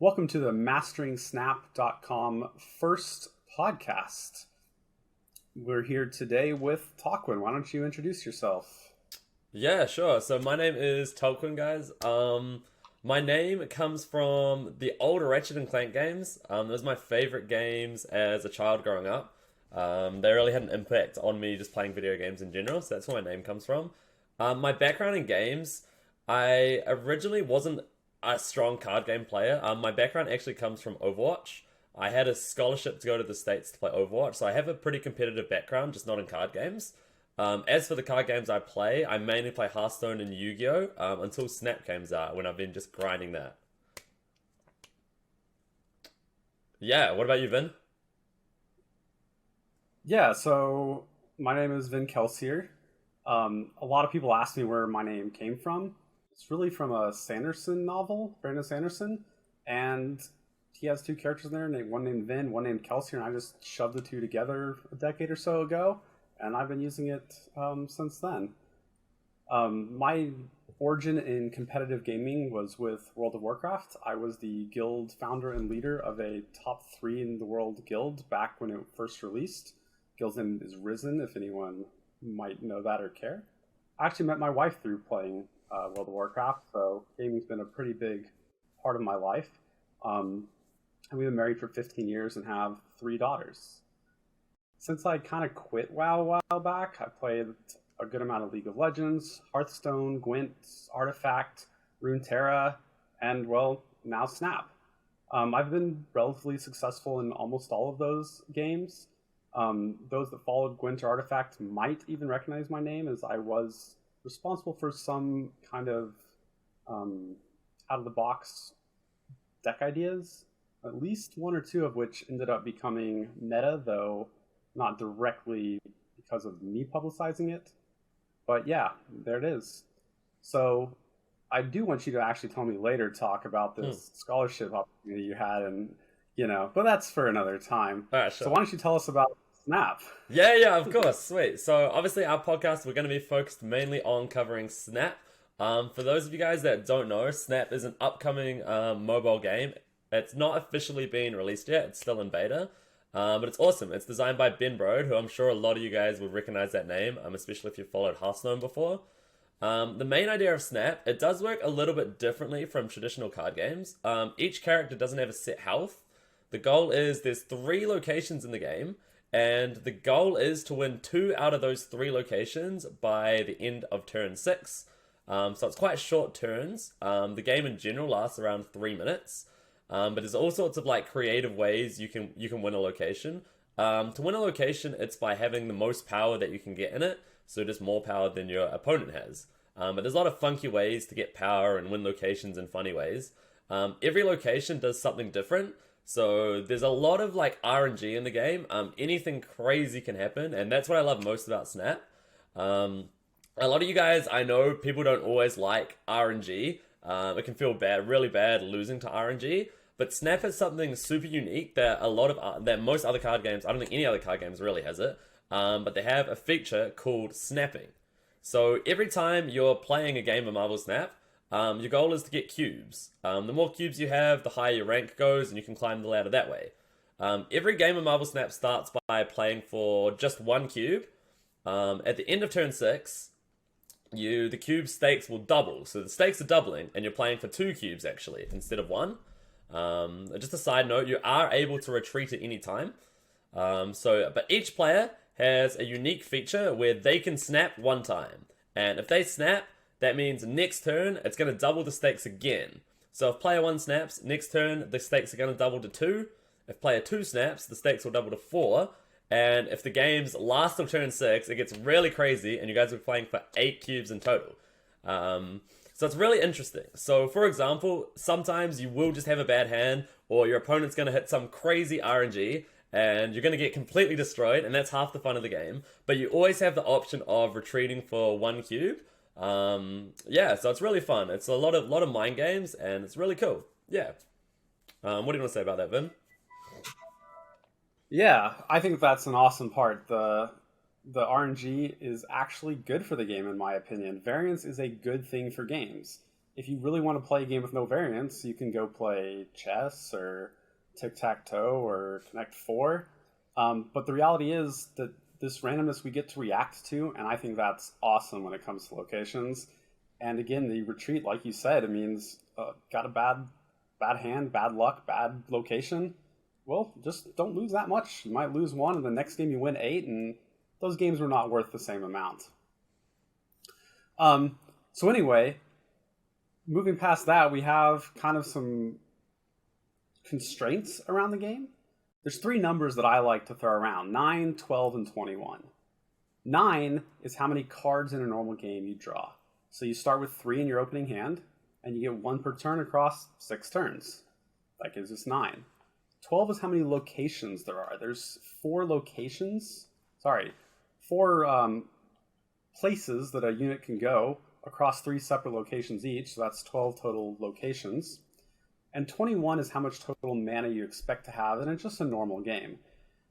Welcome to the MasteringSnap.com first podcast. We're here today with Talkwyn. Why don't you introduce yourself? Yeah, sure. So my name is Talkwyn, guys. My name comes from the older Ratchet and Clank games. Those are my favorite games as a child growing up. They really had an impact on me just playing video games in general, so that's where my name comes from. My background in games, I originally wasn't a strong card game player. My background actually comes from Overwatch. I had a scholarship to go to the States to play Overwatch, so I have a pretty competitive background, just not in card games. As for the card games I play, I mainly play Hearthstone and Yu-Gi-Oh! Until Snap comes out, when I've been just grinding that. Yeah, what about you, Vin? Yeah, so my name is Vinkelsier. A lot of people ask me where my name came from. It's really from a Sanderson novel, Brandon Sanderson, and he has two characters in there, one named Vin, one named Kelsier, and I just shoved the two together a decade or so ago, and I've been using it since then. My origin in competitive gaming was with World of Warcraft. I was the guild founder and leader of a top 3 in the world guild back when it first released. Guild's name is Risen, if anyone might know that or care. I actually met my wife through playing World of Warcraft, so gaming's been a pretty big part of my life. And we've been married for 15 years and have 3 daughters. Since I kind of quit WoW a while back, I played a good amount of League of Legends, Hearthstone, Gwent, Artifact, Runeterra, and, well, now Snap. I've been relatively successful in almost all of those games. Those that followed Gwent or Artifact might even recognize my name, as I was responsible for some kind of out-of-the-box deck ideas, at least 1 or 2 of which ended up becoming meta, though not directly because of me publicizing it. But yeah, there it is. So I do want you to actually tell me later, talk about this scholarship opportunity you had, and but that's for another time. All right, sure. So why don't you tell us about Snap? Yeah, of course. Sweet. So obviously our podcast, we're going to be focused mainly on covering Snap. For those of you guys that don't know, Snap is an upcoming mobile game. It's not officially been released yet. It's still in beta. But it's awesome. It's designed by Ben Brode, who I'm sure a lot of you guys would recognize that name, especially if you've followed Hearthstone before. The main idea of Snap, it does work a little bit differently from traditional card games. Each character doesn't have a set health. The goal is there's 3 locations in the game, and the goal is to win 2 out of those 3 locations by the end of turn 6. So it's quite short turns. The game in general lasts around 3 minutes. But there's all sorts of creative ways you can win a location. To win a location, it's by having the most power that you can get in it. So just more power than your opponent has. But there's a lot of funky ways to get power and win locations in funny ways. Every location does something different. So there's a lot of RNG in the game. Anything crazy can happen, and that's what I love most about Snap. A lot of you guys, I know people don't always like RNG. It can feel bad, really bad losing to RNG. But Snap has something super unique that that most other card games, I don't think any other card games really has it. But they have a feature called snapping. So every time you're playing a game of Marvel Snap, your goal is to get cubes. The more cubes you have, the higher your rank goes, and you can climb the ladder that way. Every game of Marvel Snap starts by playing for just 1 cube. At the end of turn 6, the cube stakes will double. So the stakes are doubling, and you're playing for 2 cubes actually, instead of 1. Just a side note, you are able to retreat at any time. But each player has a unique feature where they can snap 1 time. And if they snap, that means next turn, it's going to double the stakes again. So if player 1 snaps, next turn, the stakes are going to double to 2. If player 2 snaps, the stakes will double to 4. And if the games last till turn 6, it gets really crazy, and you guys are playing for 8 cubes in total. So it's really interesting. So for example, sometimes you will just have a bad hand, or your opponent's going to hit some crazy RNG, and you're going to get completely destroyed, and that's half the fun of the game. But you always have the option of retreating for 1 cube. So it's really fun. It's a lot of mind games, and it's really cool. Yeah. What do you want to say about that, Vin? Yeah, I think that's an awesome part. The RNG is actually good for the game, in my opinion. Variance is a good thing for games. if you really want to play a game with no variance, you can go play chess or tic-tac-toe or Connect Four. But the reality is that this randomness we get to react to, and I think that's awesome when it comes to locations. And again, the retreat, like you said, it means got a bad hand, bad luck, bad location. Well, just don't lose that much. You might lose one, and the next game you win 8, and those games were not worth the same amount. So anyway, moving past that, we have kind of some constraints around the game. There's 3 numbers that I like to throw around: 9, 12, and 21. 9 is how many cards in a normal game you draw. So you start with 3 in your opening hand, and you get 1 per turn across 6 turns. That gives us 9. 12 is how many locations there are. There's 4 places that a unit can go across 3 separate locations each, so that's 12 total locations. And 21 is how much total mana you expect to have in just a normal game.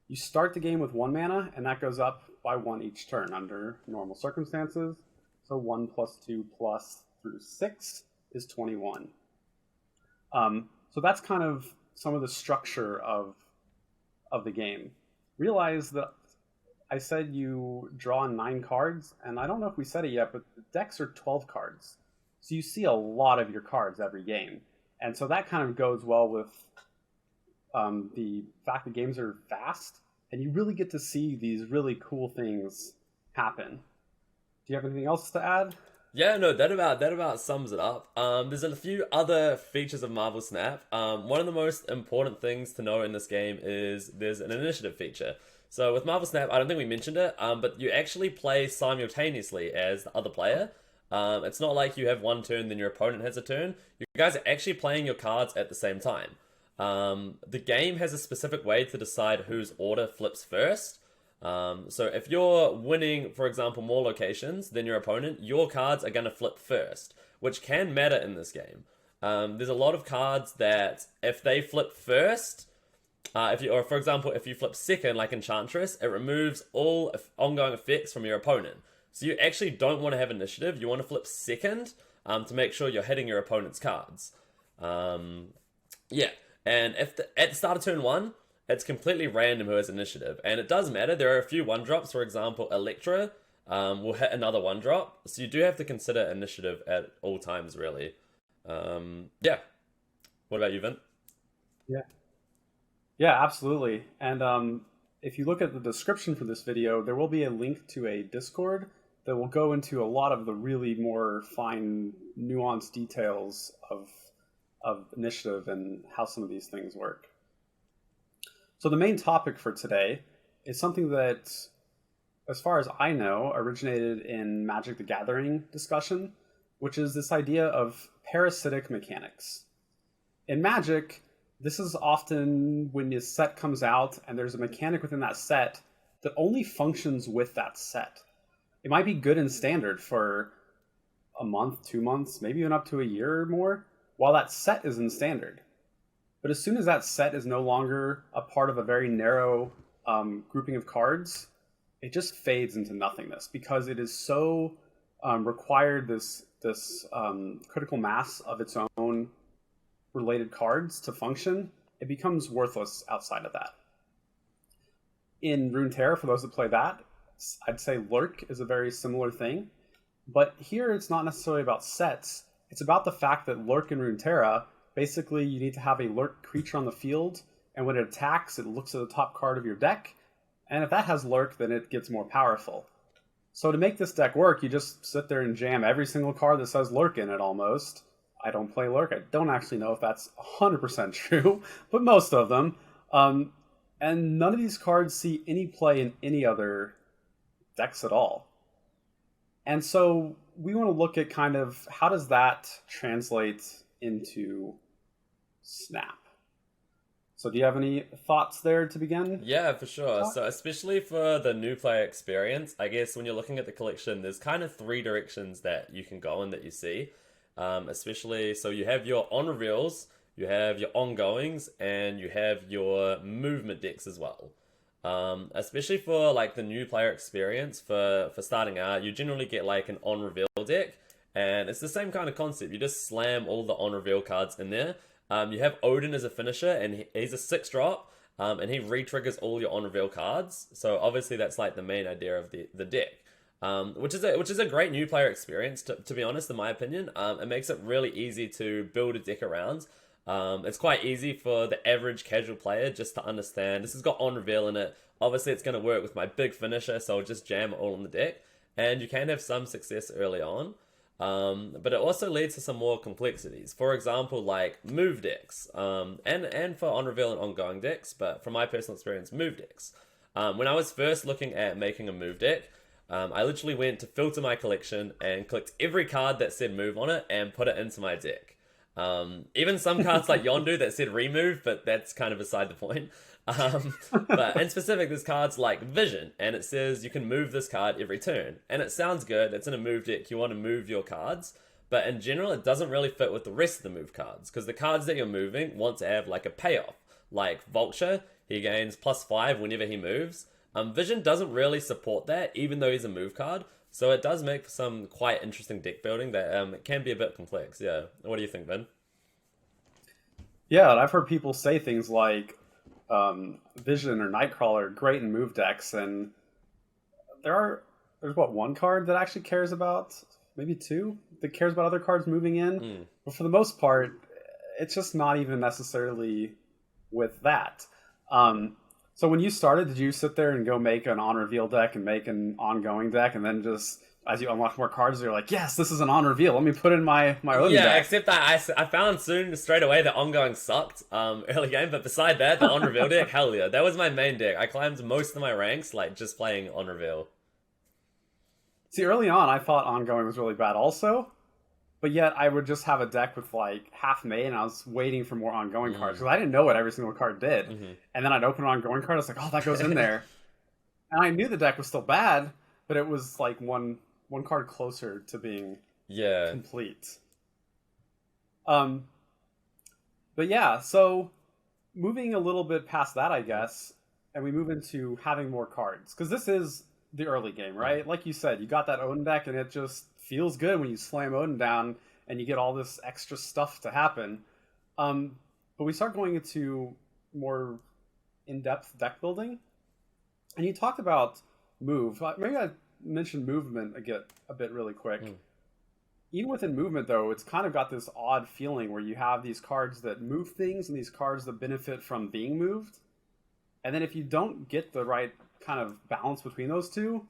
You start the game with 1 mana, and that goes up by 1 each turn under normal circumstances. So 1 plus 2 plus through 6 is 21. So that's kind of some of the structure of the game. Realize that I said you draw 9 cards, and I don't know if we said it yet, but the decks are 12 cards. So you see a lot of your cards every game. And so that kind of goes well with the fact that games are fast, and you really get to see these really cool things happen. Do you have anything else to add? Yeah, no, that about sums it up. There's a few other features of Marvel Snap. One of the most important things to know in this game is there's an initiative feature. So with Marvel Snap, I don't think we mentioned it, but you actually play simultaneously as the other player. It's not like you have one turn, then your opponent has a turn. You guys are actually playing your cards at the same time. The game has a specific way to decide whose order flips first. So if you're winning, for example, more locations than your opponent, your cards are going to flip first, which can matter in this game. There's a lot of cards that if they flip first, for example, if you flip second, like Enchantress, it removes all ongoing effects from your opponent. So you actually don't want to have initiative. You want to flip second to make sure you're hitting your opponent's cards. Yeah, and if at the start of turn 1, it's completely random who has initiative. And it does matter. There are a few 1-drops. For example, Electra will hit another 1-drop. So you do have to consider initiative at all times, really. Yeah. What about you, Vin? Yeah, absolutely. And if you look at the description for this video, there will be a link to a Discord that will go into a lot of the really more fine, nuanced details of initiative and how some of these things work. So the main topic for today is something that, as far as I know, originated in Magic the Gathering discussion, which is this idea of parasitic mechanics. In Magic, this is often when a set comes out and there's a mechanic within that set that only functions with that set. It might be good in Standard for a month, 2 months, maybe even up to a year or more, while that set is in Standard. But as soon as that set is no longer a part of a very narrow grouping of cards, it just fades into nothingness because it is so required this critical mass of its own related cards to function. It becomes worthless outside of that. In Runeterra, for those that play that, I'd say Lurk is a very similar thing. But here it's not necessarily about sets. It's about the fact that Lurk in Runeterra, basically you need to have a Lurk creature on the field, and when it attacks, it looks at the top card of your deck, and if that has Lurk, then it gets more powerful. So to make this deck work, you just sit there and jam every single card that says Lurk in it almost. I don't play Lurk. I don't actually know if that's 100% true, but most of them. And none of these cards see any play in any other decks at all. And so we want to look at kind of how does that translate into Snap. So do you have any thoughts there to begin? Yeah, for sure. So especially for the new player experience, I guess when you're looking at the collection, there's kind of 3 directions that you can go in that you see. Especially, so you have your on reveals, you have your ongoings, and you have your movement decks as well. Especially for like the new player experience, for starting out, you generally get like an on reveal deck, And it's the same kind of concept. You just slam all the on reveal cards in there. You have Odin as a finisher, and he's a 6-drop, and he re-triggers all your on reveal cards. So obviously that's like the main idea of the deck. Which is a great new player experience, to be honest, in my opinion. It makes it really easy to build a deck around. It's quite easy for the average casual player just to understand. This has got on reveal in it. Obviously, it's going to work with my big finisher, so I'll just jam it all in the deck. And you can have some success early on. But it also leads to some more complexities. For example, like move decks, and for on reveal and ongoing decks. But from my personal experience, move decks. When I was first looking at making a move deck, I literally went to filter my collection and clicked every card that said move on it and put it into my deck. Even some cards like Yondu that said remove, but that's kind of beside the point. But in specific, there's cards like Vision, and it says you can move this card every turn. And it sounds good, it's in a move deck, you want to move your cards. But in general, it doesn't really fit with the rest of the move cards, because the cards that you're moving want to have like a payoff. Like Vulture, he gains +5 whenever he moves. Vision doesn't really support that, even though he's a move card. So it does make for some quite interesting deck building that it can be a bit complex. Yeah. What do you think, Vin? Yeah, and I've heard people say things like Vision or Nightcrawler are great in move decks, and there's one card that actually cares about, maybe two, that cares about other cards moving in. But for the most part, it's just not even necessarily with that. So when you started, did you sit there and go make an on reveal deck and make an ongoing deck, and then just as you unlock more cards, you're like, yes, this is an on reveal. Let me put in my own deck. Yeah, except that I found straight away that ongoing sucked early game. But beside that, the on reveal deck, hell yeah, that was my main deck. I climbed most of my ranks like just playing on reveal. See, early on, I thought ongoing was really bad also. But yet, I would just have a deck with like half made, and I was waiting for more ongoing cards because I didn't know what every single card did. And then I'd open an ongoing card, I was like, oh, that goes in there. And I knew the deck was still bad, but it was like one card closer to being complete. But yeah, so moving a little bit past that, I guess, and we move into having more cards. Because this is the early game, right? Like you said, you got that Odin deck, and it just feels good when you slam Odin down and you get all this extra stuff to happen. But we start going into more in-depth deck building. And you talked about move. Maybe I mentioned movement a bit really quick. Even within movement, though, it's kind of got this odd feeling where you have these cards that move things and these cards that benefit from being moved. And then if you don't get the right kind of balance between those two,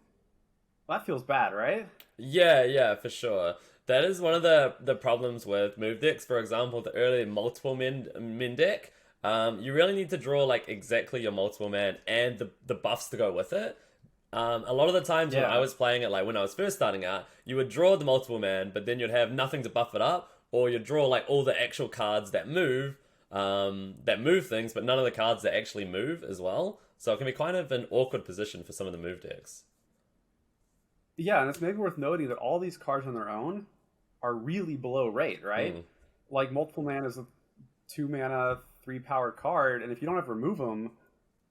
that feels bad, right? Yeah, for sure. That is one of the problems with move decks. For example, the early multiple min deck. You really need to draw like exactly your multiple man and the buffs to go with it. A lot of the times when I was playing it, like when I was first starting out, you would draw the multiple man, but then you'd have nothing to buff it up, or you'd draw like all the actual cards that move things, but none of the cards that actually move as well. So it can be kind of an awkward position for some of the move decks. Yeah, and it's maybe worth noting that all these cards on their own are really below rate, right? Like multiple man is a 2 mana, 3 power card, and if you don't have to remove them,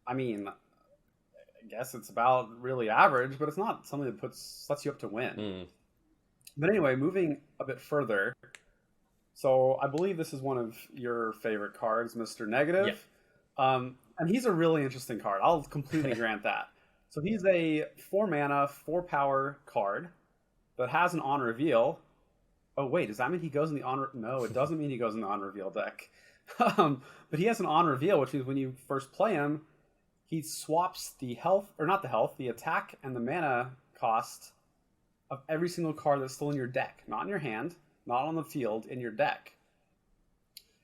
I mean, I guess it's about really average, but it's not something that sets you up to win. But anyway, moving a bit further. So I believe this is one of your favorite cards, Mr. Negative. Yeah. And he's a really interesting card. I'll completely grant that. So he's a 4 mana, 4 power card that has an on reveal. Oh wait, does that mean he goes in the on? No, it doesn't mean he goes in the on reveal deck. But he has an on reveal, which means when you first play him, he swaps the the attack and the mana cost of every single card that's still in your deck, not in your hand, not on the field, in your deck.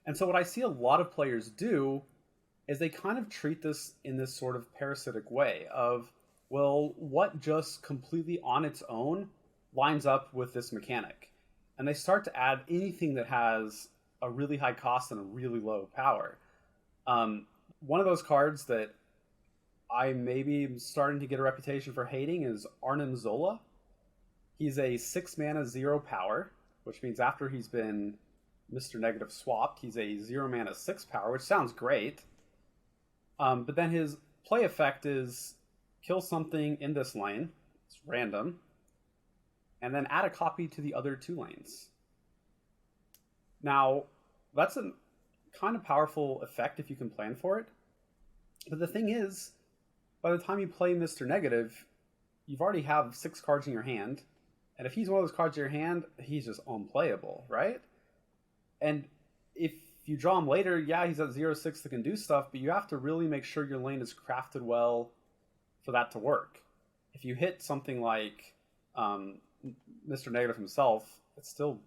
And so what I see a lot of players do is they kind of treat this in this sort of parasitic way of, well, what just completely on its own lines up with this mechanic? And they start to add anything that has a really high cost and a really low power. One of those cards that I maybe am starting to get a reputation for hating is Arnim Zola. He's a 6 mana, 0 power, which means after he's been Mr. Negative swapped, he's a 0 mana, 6 power, which sounds great. But then his play effect is kill something in this lane. It's random. and then add a copy to the other 2 lanes. Now, that's a kind of powerful effect if you can plan for it. But the thing is, by the time you play Mr. Negative, you've already have 6 cards in your hand. And if he's one of those cards in your hand, he's just unplayable, right? And if you draw him later, yeah, he's at 0-6 that can do stuff, but you have to really make sure your lane is crafted well for that to work. If you hit something like Mr. Negative himself, it's still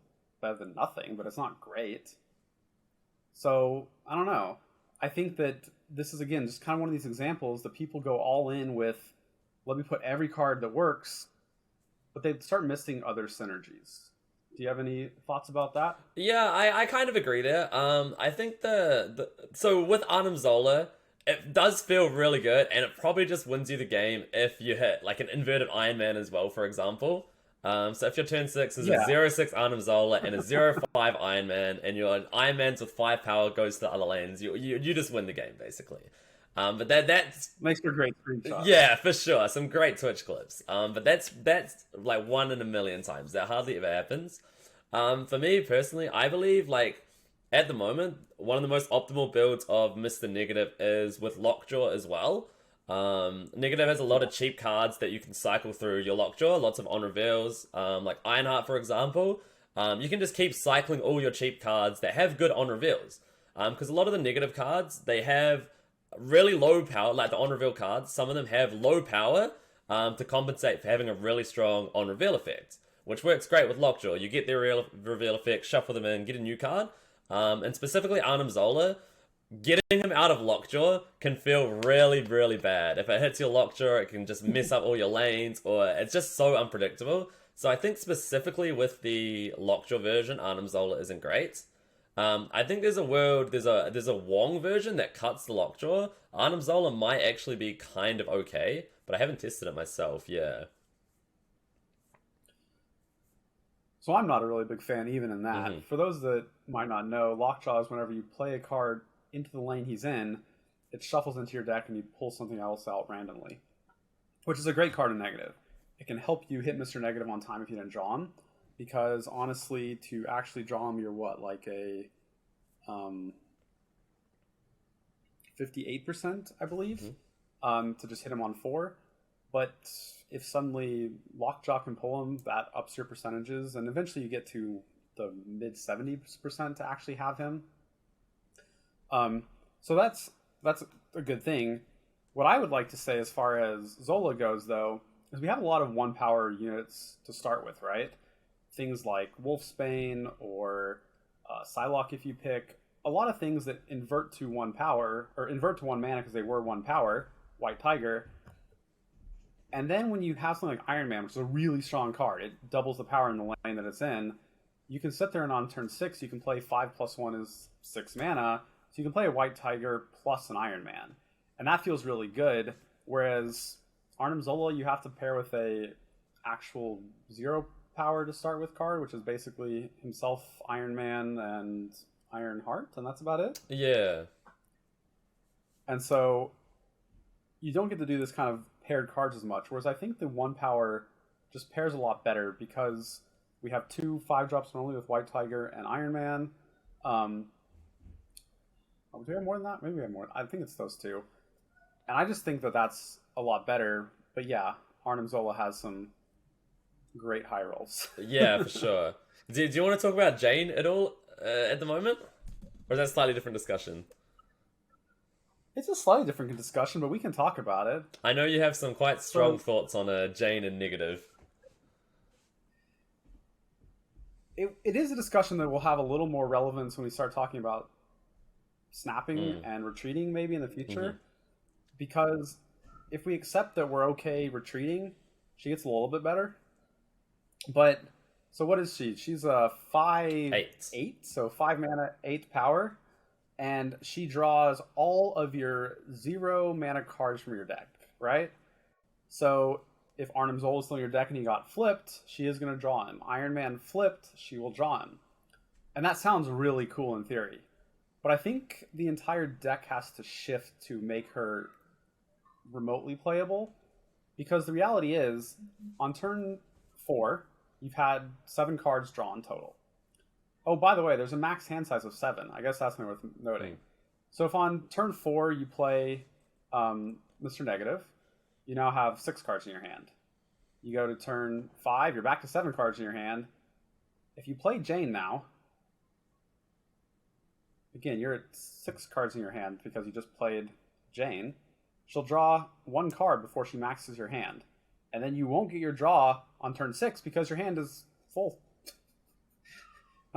better than nothing, but it's not great. So, I don't know. I think that this is, again, just kind of one of these examples that people go all in with, let me put every card that works, but they start missing other synergies. Do you have any thoughts about that? Yeah, I kind of agree there. I think so with Arnim Zola, it does feel really good, and it probably just wins you the game if you hit like an inverted Iron Man as well, for example. So if your turn 6 is a 0-6 Arnim Zola and a 0-5 Iron Man, and your Iron Man's with 5 power goes to the other lanes, you just win the game basically. But that's makes for great screenshots. Yeah, for sure, some great Twitch clips. But that's like 1 in a million times. That hardly ever happens. For me personally, I believe like at the moment one of the most optimal builds of Mr. Negative is with Lockjaw as well. Negative has a lot of cheap cards that you can cycle through your Lockjaw, lots of on reveals, like Ironheart for example. You can just keep cycling all your cheap cards that have good on reveals. Because a lot of the negative cards, they have really low power, like the on reveal cards, some of them have low power to compensate for having a really strong on reveal effect, which works great with Lockjaw. You get their reveal effect, shuffle them in, get a new card. And specifically Arnim Zola, getting him out of Lockjaw can feel really, really bad. If it hits your Lockjaw, it can just mess up all your lanes, or it's just so unpredictable. So I think specifically with the Lockjaw version, Arnim Zola isn't great. I think there's a Wong version that cuts the Lockjaw. Arnim Zola might actually be kind of okay, but I haven't tested it myself, yeah. So I'm not a really big fan even in that. Mm-hmm. For those that might not know, Lockjaw is whenever you play a card into the lane he's in, it shuffles into your deck and you pull something else out randomly, which is a great card in Negative. It can help you hit Mr. Negative on time if you didn't draw him, because honestly, to actually draw him, you're what, like a 58%, I believe, to just hit him on 4. But if suddenly Lockjaw can pull him, that ups your percentages, and eventually you get to the mid 70% to actually have him. So that's a good thing. What I would like to say as far as Zola goes, though, is we have a lot of 1-power units to start with, right? Things like Wolfsbane or Psylocke if you pick. A lot of things that invert to 1 power, or invert to 1 mana because they were 1 power, White Tiger. And then when you have something like Iron Man, which is a really strong card, it doubles the power in the lane that it's in, you can sit there and on turn 6, you can play 5+1 is 6 mana, so you can play a White Tiger plus an Iron Man. And that feels really good, whereas Arnim Zola, you have to pair with a actual 0 power to start with card, which is basically himself, Iron Man, and Ironheart, and that's about it. Yeah. And so you don't get to do this kind of paired cards as much, whereas I think the 1 power just pairs a lot better because we have 2 5-drops normally with White Tiger and Iron Man. Do we have more than that? Maybe we have more. I think it's those 2. And I just think that that's a lot better. But yeah, Arnim Zola has some great high rolls. Yeah, for sure. Do you want to talk about Jane at all at the moment? Or is that a slightly different discussion? It's a slightly different discussion, but we can talk about it. I know you have some quite strong thoughts on Jane and Negative. It is a discussion that will have a little more relevance when we start talking about snapping and retreating maybe in the future. Because if we accept that we're okay retreating, she gets a little bit better. But, so what is she? She's a 5/8, so 5 mana, 8 power. And she draws all of your 0 mana cards from your deck, right? So if Arnim Zola is still in your deck and he got flipped, she is going to draw him. Iron Man flipped, she will draw him. And that sounds really cool in theory. But I think the entire deck has to shift to make her remotely playable. Because the reality is, on turn 4, you've had 7 cards drawn total. Oh, by the way, there's a max hand size of 7. I guess that's worth noting. So if on turn 4 you play Mr. Negative, you now have 6 cards in your hand. You go to turn 5, you're back to 7 cards in your hand. If you play Jane now, again, you're at 6 cards in your hand because you just played Jane. She'll draw 1 card before she maxes your hand. And then you won't get your draw on turn 6 because your hand is full.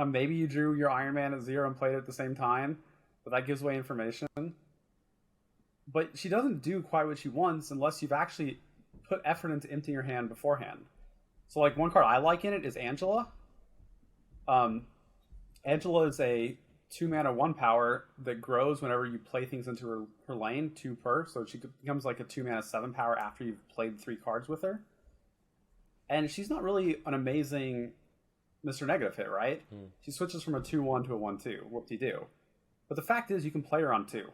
Maybe you drew your Iron Man at 0 and played it at the same time, but that gives away information. But she doesn't do quite what she wants unless you've actually put effort into emptying your hand beforehand. So, like, one card I like in it is Angela. Angela is a 2-mana 1-power that grows whenever you play things into her lane, 2 per. So she becomes like a 2-mana 7-power after you've played 3 cards with her. And she's not really an amazing Mr. Negative hit, right? She switches from a 2-1 to a 1-2. Whoop-de-doo. But the fact is, you can play her on 2.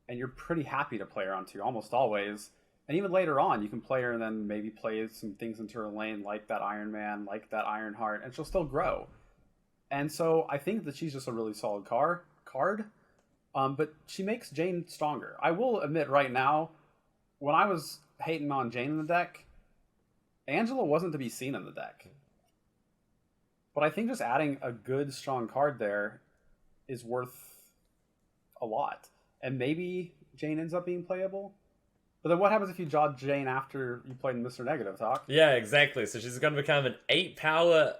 And you're pretty happy to play her on 2, almost always. And even later on, you can play her and then maybe play some things into her lane, like that Iron Man, like that Iron Heart, and she'll still grow. And so I think that she's just a really solid card. But she makes Jane stronger. I will admit right now, when I was hating on Jane in the deck, Angela wasn't to be seen in the deck. But I think just adding a good, strong card there is worth a lot. And maybe Jane ends up being playable. But then what happens if you draw Jane after you played Mr. Negative, Talk? Yeah, exactly. So she's going to become an 8 power,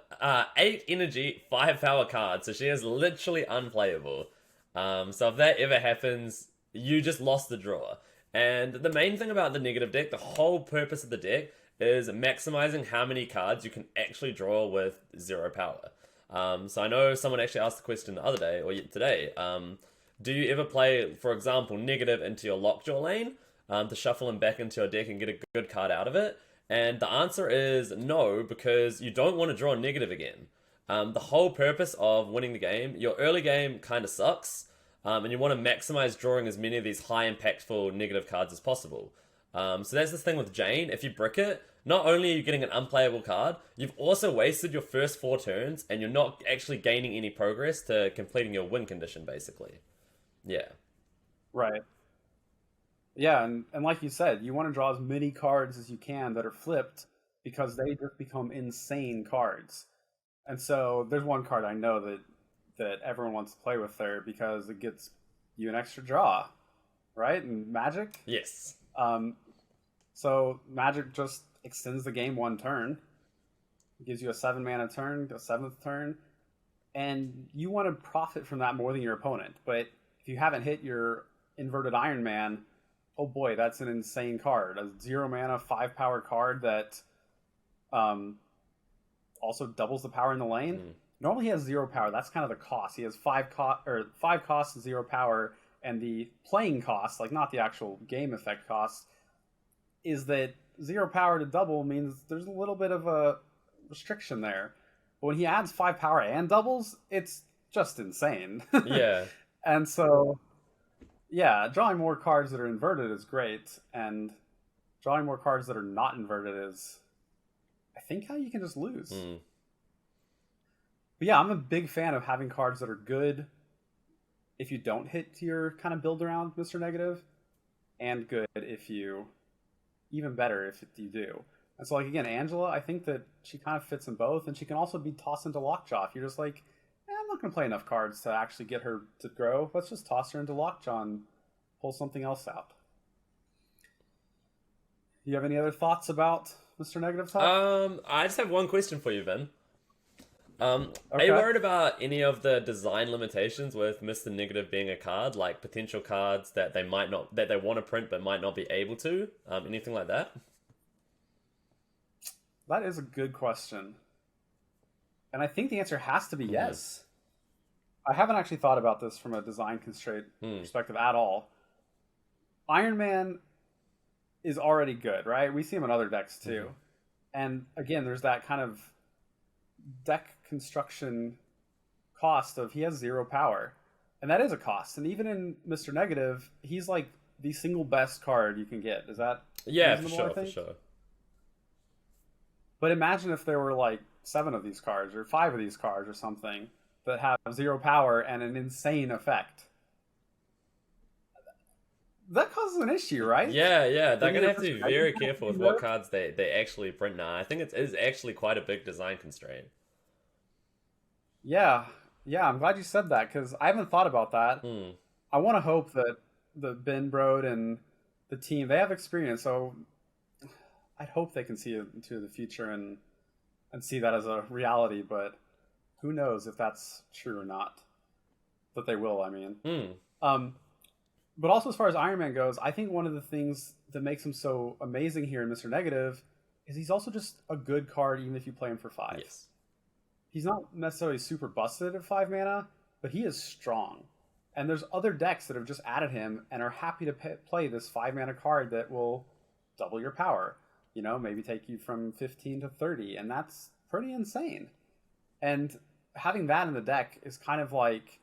8 energy, 5 power card. So she is literally unplayable. So if that ever happens, you just lost the draw. And the main thing about the negative deck, the whole purpose of the deck, is maximizing how many cards you can actually draw with 0 power. So I know someone actually asked the question the other day, or today, do you ever play, for example, negative into your lockjaw lane? To shuffle them back into your deck and get a good card out of it? And the answer is no, because you don't want to draw negative again. The whole purpose of winning the game, your early game kind of sucks, and you want to maximize drawing as many of these high impactful negative cards as possible. So that's the thing with Jane. If you brick it, not only are you getting an unplayable card, you've also wasted your first 4 turns, and you're not actually gaining any progress to completing your win condition, basically. Yeah. Right. Yeah, and like you said, you want to draw as many cards as you can that are flipped because they just become insane cards. And so there's one card I know that everyone wants to play with there because it gets you an extra draw, right? And Magic? Yes. So Magic just extends the game 1 turn. It gives you a 7-mana turn, a 7th turn, and you want to profit from that more than your opponent. But if you haven't hit your inverted Iron Man, oh boy, that's an insane card. A 0-mana 5-power card that also doubles the power in the lane. Normally he has 0 power. That's kind of the cost. He has 5 costs, 0 power, and the playing cost, like not the actual game effect cost, is that 0 power to double means there's a little bit of a restriction there. But when he adds 5 power and doubles, it's just insane. Yeah. And so, yeah, drawing more cards that are inverted is great, and drawing more cards that are not inverted is, I think, how you can just lose. But yeah, I'm a big fan of having cards that are good if you don't hit your kind of build around Mr. Negative, and good if you, even better if you do. And so, like, again, Angela, I think that she kind of fits in both, and she can also be tossed into Lockjaw. If you're just like, I'm not going to play enough cards to actually get her to grow, let's just toss her into Lockjaw and pull something else out. Do you have any other thoughts about Mr. Negative Talk? I just have one question for you, Vin. Are Okay. you worried about any of the design limitations with Mr. Negative being a card, like potential cards that they might not, that they want to print but might not be able to? Anything like that? That is a good question. And I think the answer has to be yes. I haven't actually thought about this from a design constraint perspective at all. Iron Man is already good, right? We see him in other decks too. And again, there's that kind of deck construction cost of he has 0 power. And that is a cost. And even in Mr. Negative, he's like the single best card you can get. Is that Yeah, for reasonable, sure, I think? for sure. But imagine if there were like 7 of these cards or 5 of these cards or something that have 0 power and an insane effect. That causes an issue, right? Yeah. They're Didn't gonna it have to just be make very it careful with do what that? cards they actually print now. I think it is actually quite a big design constraint. Yeah, yeah. I'm glad you said that because I haven't thought about that. Hmm. I want to hope that the Ben Brode and the team they have experience, so I'd hope they can see it into the future and see that as a reality. But who knows if that's true or not? That they will. I mean, Hmm. um, but also as far as Iron Man goes, I think one of the things that makes him so amazing here in Mister Negative is he's also just a good card, even if you play him for 5. Yes. He's not necessarily super busted at 5 mana, but he is strong. And there's other decks that have just added him and are happy to play this 5 mana card that will double your power. You know, maybe take you from 15 to 30, and that's pretty insane. And having that in the deck is kind of like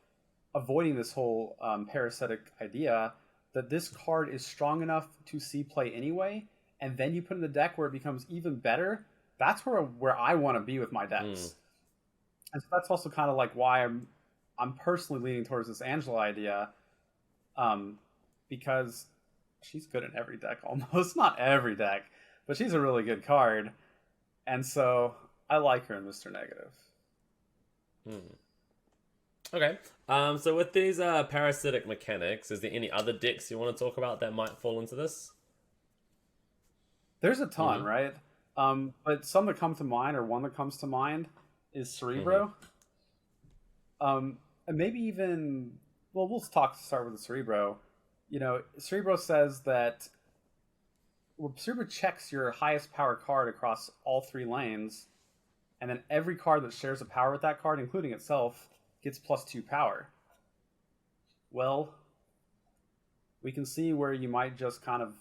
avoiding this whole parasitic idea that this card is strong enough to see play anyway, and then you put in the deck where it becomes even better. That's where I want to be with my decks. Hmm. And so that's also kind of like why I'm personally leaning towards this Angela idea, because she's good in every deck almost, not every deck, but she's a really good card, and so I like her in Mister Negative. Hmm. Okay. So with these parasitic mechanics, is there any other decks you want to talk about that might fall into this? There's a ton, Mm-hmm. right? But some that come to mind, or one that comes to mind, is Mm-hmm. Cerebro. And maybe even, well, we'll start with the Cerebro. You know, Cerebro says that Cerebro checks your highest power card across all 3 lanes, and then every card that shares a power with that card, including itself, gets +2 power. Well, we can see where you might just kind of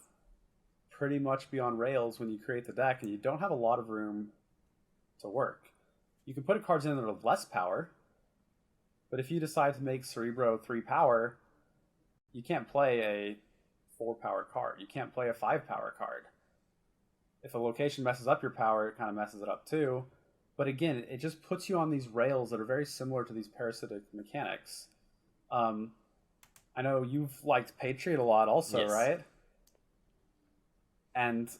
pretty much be on rails when you create the deck and you don't have a lot of room to work. You can put cards in that have less power, but if you decide to make Cerebro 3 power, you can't play a 4 power card. You can't play a 5 power card. If a location messes up your power, it kind of messes it up too. But again, it just puts you on these rails that are very similar to these parasitic mechanics. I know you've liked Patriot a lot also, Yes. right? And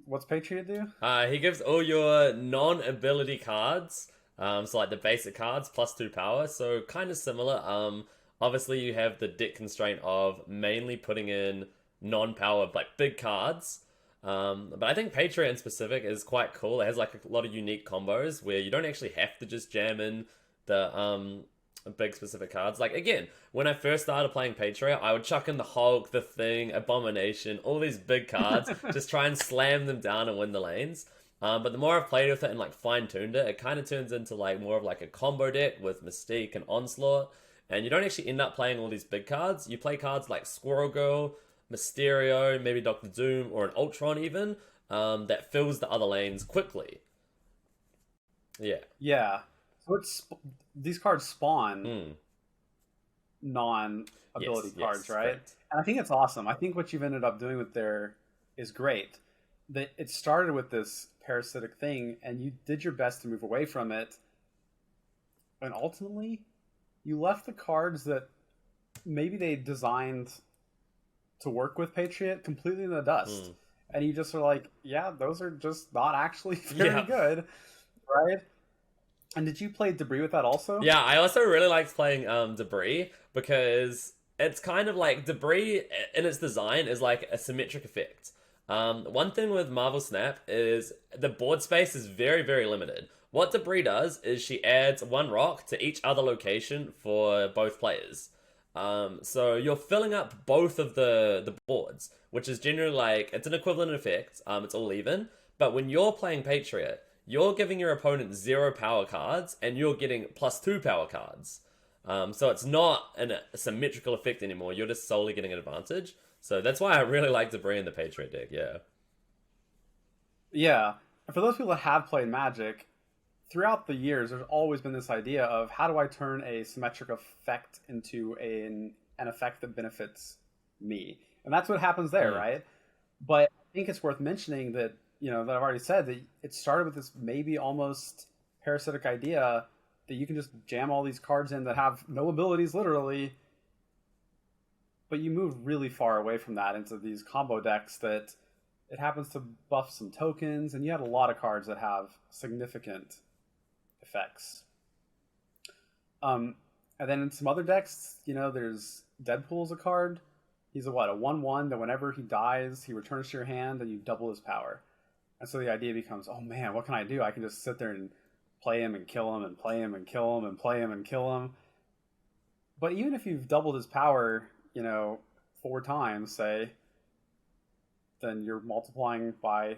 what's Patriot do? He gives all your non-ability cards, so like the basic cards, +2 power, so kind of similar. Obviously you have the deck constraint of mainly putting in non-power, like big cards. But I think Patriot in specific is quite cool. It has like a lot of unique combos where you don't actually have to just jam in the big specific cards. Like again, when I first started playing Patriot, I would chuck in the Hulk, the Thing, Abomination, all these big cards, just try and slam them down and win the lanes. But the more I've played with it and like fine-tuned it, it kind of turns into like more of like a combo deck with Mystique and Onslaught. And you don't actually end up playing all these big cards. You play cards like Squirrel Girl, Mysterio, maybe Doctor Doom, or an Ultron even, that fills the other lanes quickly. Yeah. Yeah. So these cards spawn Mm. non-ability Yes, cards, right? correct. And I think it's awesome. I think what you've ended up doing with there is great. That it started with this parasitic thing, and you did your best to move away from it, and ultimately, you left the cards that maybe they designed to work with Patriot completely in the dust. Mm. And you just are like, yeah, those are just not actually very Yeah. good, right? And did you play Debris with that also? Yeah, I also really liked playing Debris because it's kind of like Debris in its design is like a symmetric effect. One thing with Marvel Snap is the board space is very, very limited. What Debris does is she adds 1 rock to each other location for both players. So you're filling up both of the boards, which is generally like, it's an equivalent effect, it's all even, but when you're playing Patriot, you're giving your opponent 0 power cards, and you're getting +2 power cards. So it's not a symmetrical effect anymore, you're just solely getting an advantage. So that's why I really like Debris in the Patriot deck, yeah. Yeah. And for those people that have played Magic, throughout the years, there's always been this idea of how do I turn a symmetric effect into an effect that benefits me? And that's what happens there, right? But I think it's worth mentioning that, you know, that I've already said that it started with this maybe almost parasitic idea that you can just jam all these cards in that have no abilities, literally, but you move really far away from that into these combo decks that it happens to buff some tokens, and you had a lot of cards that have significant effects. And then in some other decks, there's Deadpool's a card. He's a 1/1 that whenever he dies, he returns to your hand and you double his power. And so the idea becomes, oh man, what can I do? I can just sit there and play him and kill him and play him and kill him and play him and kill him. But even if you've doubled his power, 4 times, say, then you're multiplying by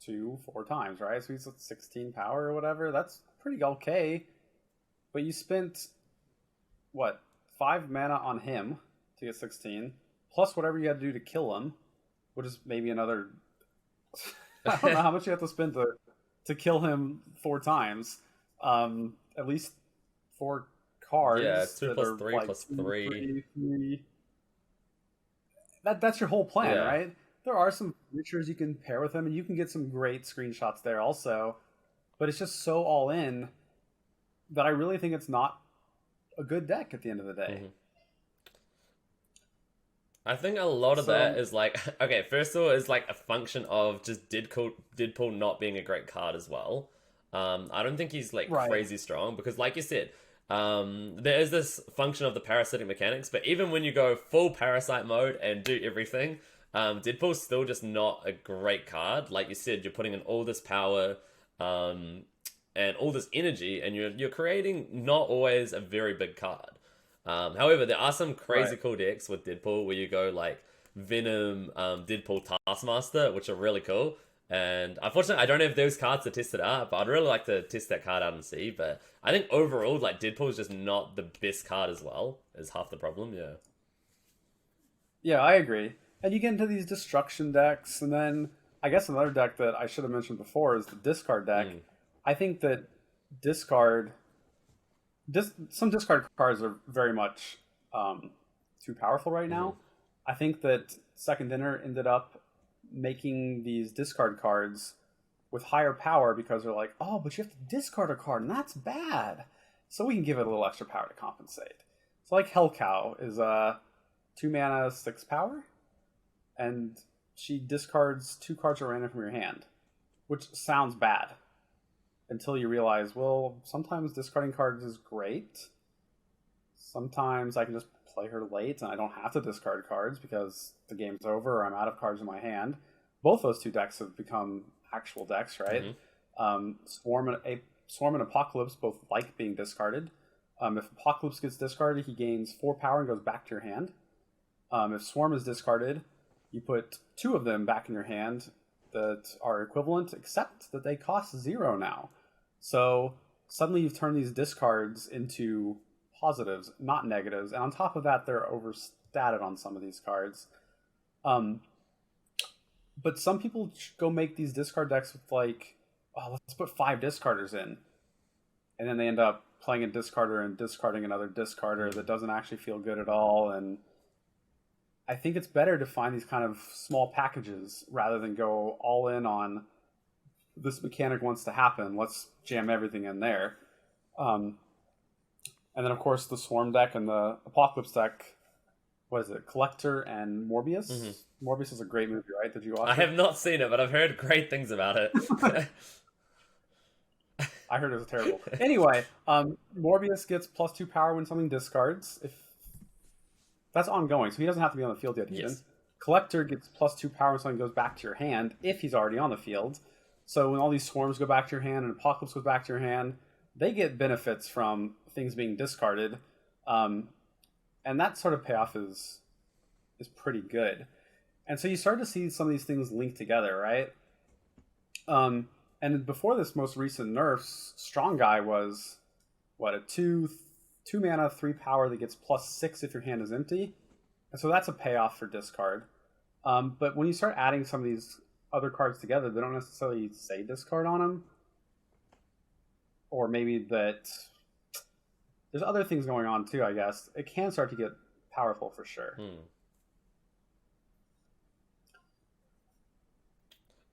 4 times, right? So he's at 16 power or whatever. That's pretty okay. But you spent, 5 mana on him to get 16, plus whatever you had to do to kill him, which is maybe another... I don't know how much you have to spend to kill him 4 times. At least 4 cards. Yeah, 2 plus 3 plus 3. That's your whole plan, Yeah. right? There are some creatures you can pair with him, and you can get some great screenshots there also. But it's just so all in that I really think it's not a good deck at the end of the day. Mm-hmm. I think a lot of that is okay, first of all, is a function of just Deadpool not being a great card as well. I don't think he's right. Crazy strong because, like you said, there is this function of the parasitic mechanics, but even when you go full parasite mode and do everything, Deadpool's still just not a great card. Like you said, you're putting in all this power and all this energy, and you're creating not always a very big card. However, there are some crazy cool decks with Deadpool where you go Venom, Deadpool Taskmaster, which are really cool. And unfortunately, I don't have those cards to test it out, but I'd really like to test that card out and see. But I think overall, Deadpool is just not the best card as well, is half the problem, yeah. Yeah, I agree. And you get into these destruction decks, and then I guess another deck that I should have mentioned before is the discard deck. I think that some discard cards are very much too powerful right now. I think that Second Dinner ended up making these discard cards with higher power because they're like, oh, but you have to discard a card, and that's bad. So we can give it a little extra power to compensate. So Hell Cow is 2 mana, 6 power, and she discards 2 cards at random from your hand, which sounds bad. Until you realize, well, sometimes discarding cards is great. Sometimes I can just play her late and I don't have to discard cards because the game's over or I'm out of cards in my hand. Both those 2 decks have become actual decks, right? Swarm and Apocalypse both like being discarded. If Apocalypse gets discarded, he gains 4 power and goes back to your hand. If Swarm is discarded, you put 2 of them back in your hand that are equivalent, except that they cost 0 now. So suddenly you've turned these discards into positives, not negatives. And on top of that, they're overstated on some of these cards. But some people go make these discard decks with let's put 5 discarders in. And then they end up playing a discarder and discarding another discarder that doesn't actually feel good at all. And I think it's better to find these kind of small packages rather than go all in on this mechanic wants to happen. Let's jam everything in there. And then, of course, the Swarm deck and the Apocalypse deck. What is it? Collector and Morbius? Morbius is a great movie, right? Did you watch it? I have not seen it, but I've heard great things about it. I heard it was terrible. Anyway, Morbius gets +2 power when something discards. That's ongoing, so he doesn't have to be on the field yet even. Yes. Collector gets +2 power when something goes back to your hand if he's already on the field. So when all these swarms go back to your hand and Apocalypse goes back to your hand, they get benefits from things being discarded. And that sort of payoff is pretty good. And so you start to see some of these things linked together, right? And before this most recent nerfs, Strong Guy was, a 2 mana, 3 power that gets +6 if your hand is empty. And so that's a payoff for discard. But when you start adding some of these other cards together, they don't necessarily say discard on them. Or maybe that there's other things going on too, I guess. It can start to get powerful for sure.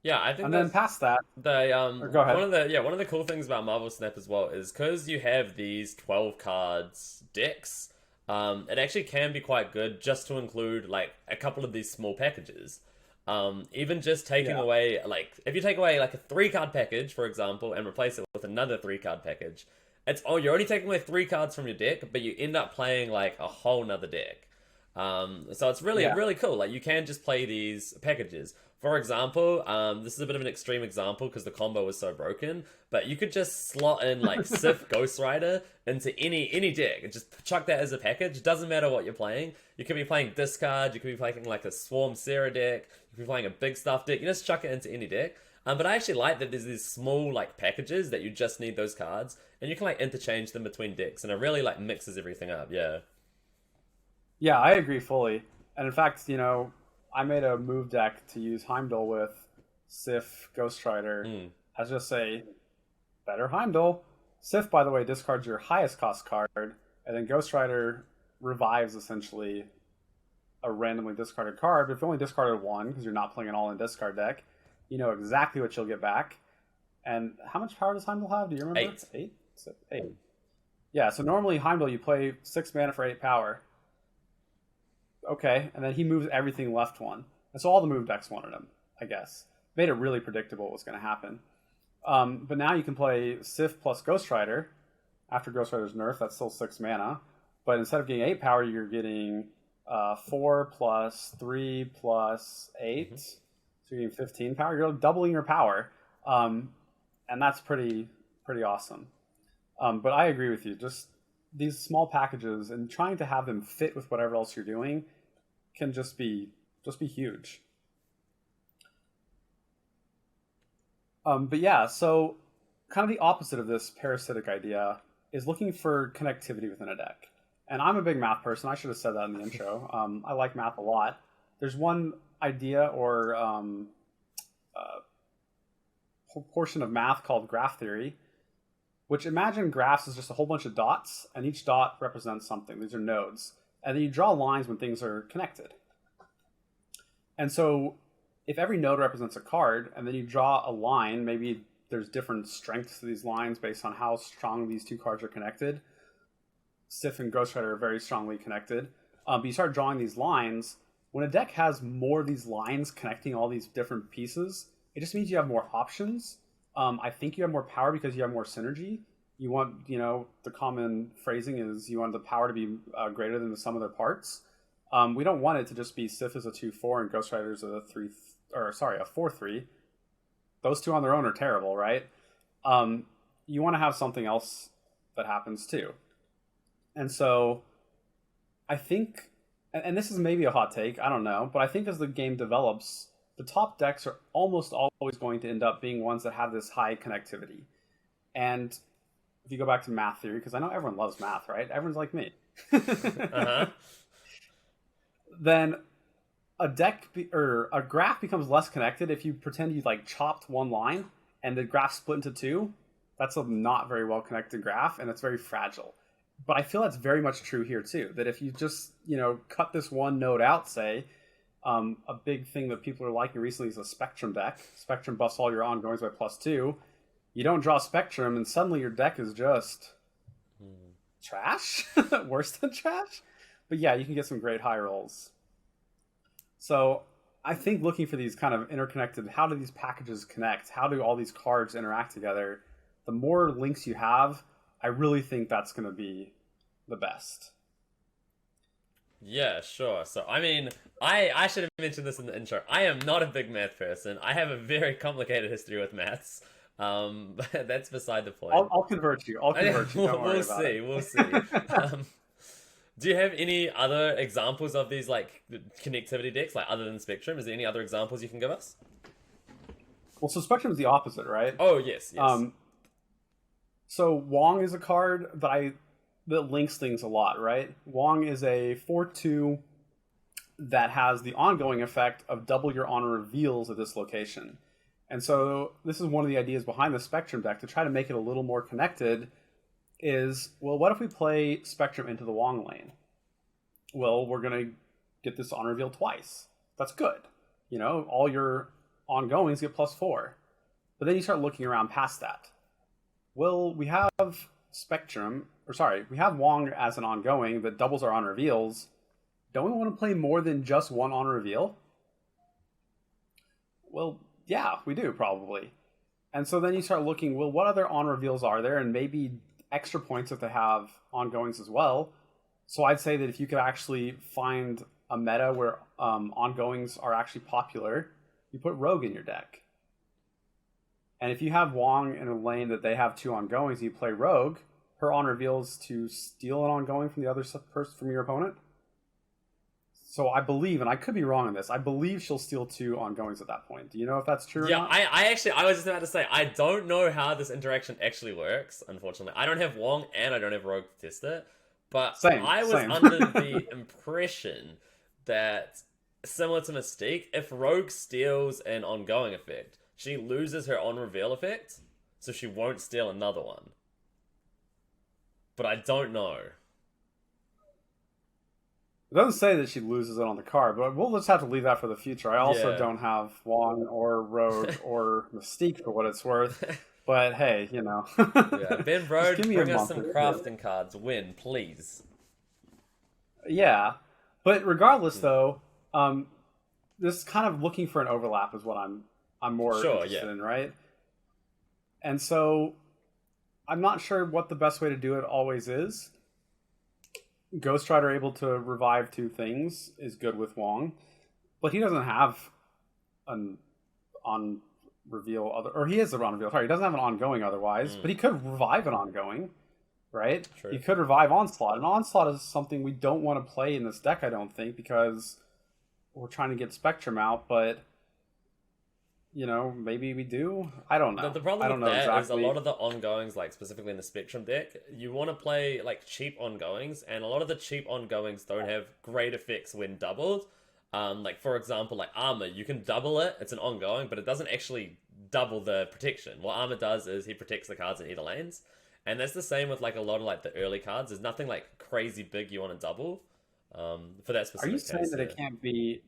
Yeah, I think And then that's past that, the or go ahead. one of the cool things about Marvel Snap as well is because you have these 12 cards decks. It actually can be quite good just to include like a couple of these small packages. Even just taking Yeah, away like if you take away like a 3 card package, for example, and replace it with another 3 card package, it's you're only taking away 3 cards from your deck, but you end up playing like a whole nother deck. So it's really, yeah, really cool. Like you can just play these packages. For example, this is a bit of an extreme example because the combo was so broken, but you could just slot in like Sith Ghost Rider into any deck and just chuck that as a package. Doesn't matter what you're playing. You could be playing discard, you could be playing like a Swarm Sarah deck, you could be playing a big stuff deck. You just chuck it into any deck. But I actually like that there's these small like packages that you just need those cards, and you can like interchange them between decks, and it really like mixes everything up. Yeah. yeah. I agree fully. And in fact, I made a move deck to use Heimdall with Sif Ghost Rider Mm. as just a better Heimdall. Sif, by the way, discards your highest cost card, and then Ghost Rider revives essentially a randomly discarded card. But if you only discarded one because you're not playing an all-in discard deck, you know exactly what you'll get back. And how much power does Heimdall have? Do you remember? 8. 8? 8. Yeah, so normally Heimdall, you play 6 mana for 8 power. Okay, and then he moves everything left one. And so all the move decks wanted him, I guess. Made it really predictable what was going to happen. But now you can play Sif plus Ghost Rider. After Ghost Rider's nerf, that's still 6 mana. But instead of getting 8 power, you're getting 4 plus 3 plus 8. Mm-hmm. So you're getting 15 power. You're doubling your power. And that's pretty awesome. But I agree with you. Just these small packages and trying to have them fit with whatever else you're doing can just be huge. But yeah, so kind of the opposite of this parasitic idea is looking for connectivity within a deck. And I'm a big math person. I should have said that in the intro. I like math a lot. There's one idea or portion of math called graph theory, which imagine graphs as just a whole bunch of dots, and each dot represents something. These are nodes. And then you draw lines when things are connected. And so if every node represents a card, and then you draw a line, maybe there's different strengths to these lines based on how strong these two cards are connected. Sif and Ghost Rider are very strongly connected. But you start drawing these lines. When a deck has more of these lines connecting all these different pieces, it just means you have more options. I think you have more power because you have more synergy. You want, the common phrasing is you want the power to be greater than the sum of their parts. We don't want it to just be Sif is a 2/4 and Ghost Rider is a 4/3. Those two on their own are terrible, right? You want to have something else that happens too. And so I think, and this is maybe a hot take, I don't know, but I think as the game develops, the top decks are almost always going to end up being ones that have this high connectivity. And if you go back to math theory, because I know everyone loves math, right? Everyone's like me. Uh-huh. Then a a graph becomes less connected if you pretend you like chopped one line and the graph split into two. That's a not very well connected graph, and it's very fragile. But I feel that's very much true here too. That if you just cut this one node out, say, a big thing that people are liking recently is a Spectrum deck. Spectrum buffs all your ongoings by +2. You don't draw Spectrum, and suddenly your deck is just trash, worse than trash. But yeah, you can get some great high rolls. So I think looking for these kind of interconnected, how do these packages connect? How do all these cards interact together? The more links you have, I really think that's going to be the best. Yeah, sure. So, I mean, I should have mentioned this in the intro. I am not a big math person. I have a very complicated history with maths. But that's beside the point. I'll convert you. Don't worry about it. We'll see. Do you have any other examples of these like connectivity decks, like other than Spectrum? Is there any other examples you can give us? Well, so Spectrum is the opposite, right? Oh, yes. So Wong is a card that links things a lot, right? Wong is a 4/2 that has the ongoing effect of double your honor reveals at this location. And so this is one of the ideas behind the Spectrum deck to try to make it a little more connected is, well, what if we play Spectrum into the Wong lane? Well, we're going to get this honor reveal twice. That's good. All your ongoings get +4. But then you start looking around past that. Well, we have we have Wong as an ongoing that doubles our on reveals. Don't we want to play more than just one on reveal? Well, yeah, we do, probably. And so then you start looking, well, what other on reveals are there? And maybe extra points if they have ongoings as well. So I'd say that if you could actually find a meta where ongoings are actually popular, you put Rogue in your deck. And if you have Wong in a lane that they have 2 ongoings, you play Rogue, her on reveals to steal an ongoing from the other person, from your opponent. So I believe, and I could be wrong on this, I believe she'll steal 2 ongoings at that point. Do you know if that's true or not? Yeah, I was just about to say, I don't know how this interaction actually works, unfortunately. I don't have Wong and I don't have Rogue to test it. But I was under the impression that, similar to Mystique, if Rogue steals an ongoing effect, she loses her on-reveal effect, so she won't steal another one. But I don't know. It doesn't say that she loses it on the card, but we'll just have to leave that for the future. I also don't have Wong or Rogue or Mystique for what it's worth. But hey, you know. Ben Brode, bring us some crafting cards. Win, please. Yeah. But regardless, though, this kind of looking for an overlap is what I'm more interested in, right? And so I'm not sure what the best way to do it always is. Ghost Rider able to revive 2 things is good with Wong, but he doesn't have an on reveal or he is a on reveal. Sorry, he doesn't have an ongoing otherwise, but he could revive an ongoing, right? True. He could revive Onslaught, and Onslaught is something we don't want to play in this deck, I don't think, because we're trying to get Spectrum out, but you know, maybe we do. I don't know. The problem with that is a lot of the ongoings, like specifically in the Spectrum deck, you want to play like cheap ongoings, and a lot of the cheap ongoings don't have great effects when doubled. Like for example, like Armor, you can double it, it's an ongoing, but it doesn't actually double the protection. What Armor does is he protects the cards in either lanes. And that's the same with like a lot of like the early cards. There's nothing like crazy big you want to double for that specific case. Are you saying that it can't be